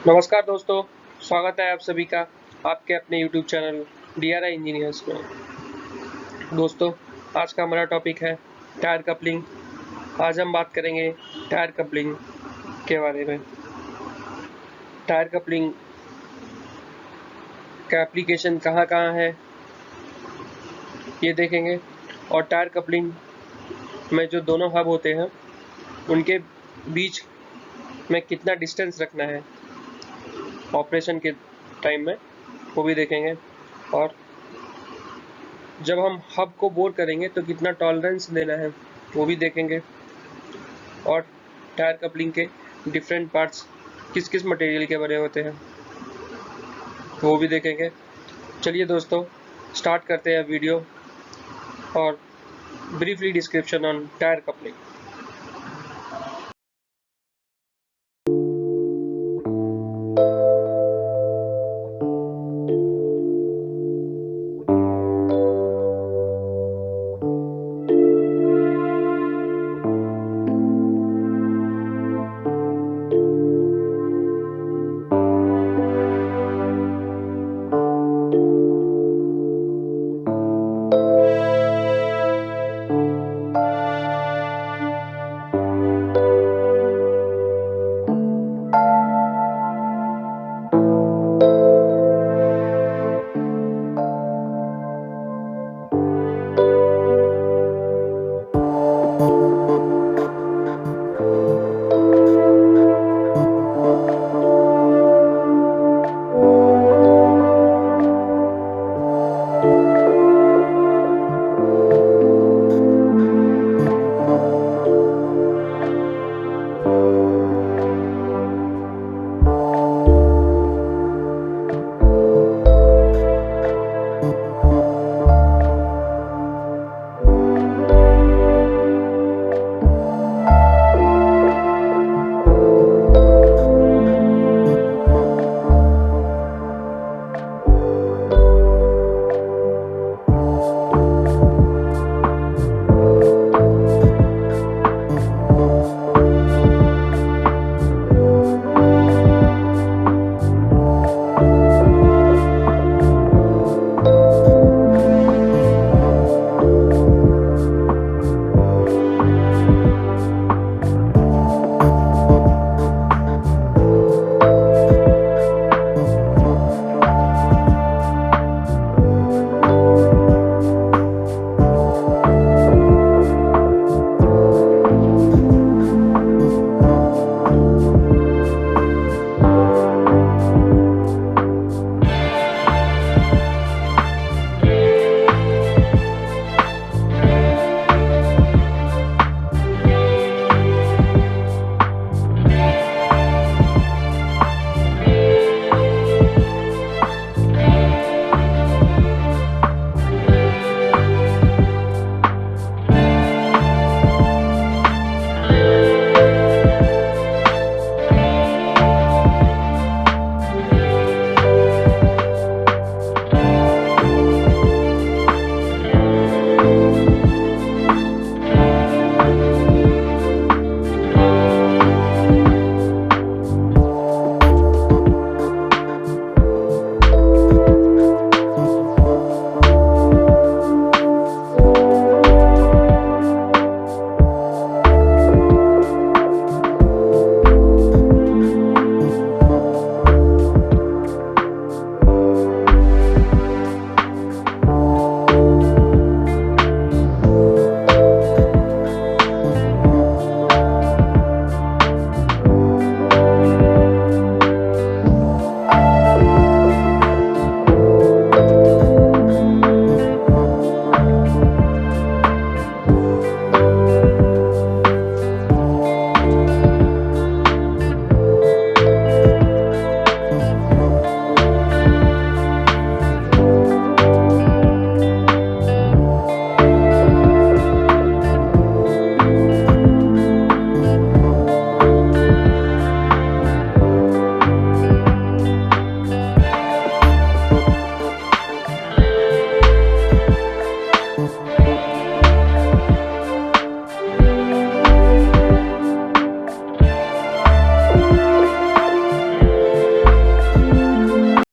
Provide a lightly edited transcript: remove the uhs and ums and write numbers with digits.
नमस्कार दोस्तों, स्वागत है आप सभी का आपके अपने YouTube चैनल DRI इंजीनियर्स में। दोस्तों, आज का हमारा टॉपिक है टायर कपलिंग। आज हम बात करेंगे टायर कपलिंग के बारे में। टायर कपलिंग का एप्लीकेशन कहाँ कहाँ है ये देखेंगे, और टायर कपलिंग में जो दोनों हब होते हैं उनके बीच में कितना डिस्टेंस रखना है ऑपरेशन के टाइम में, वो भी देखेंगे। और जब हम हब को बोर करेंगे तो कितना टॉलरेंस देना है वो भी देखेंगे। और टायर कपलिंग के डिफरेंट पार्ट्स किस किस मटेरियल के बने होते हैं वो भी देखेंगे। चलिए दोस्तों, स्टार्ट करते हैं वीडियो और briefly description on tyre coupling.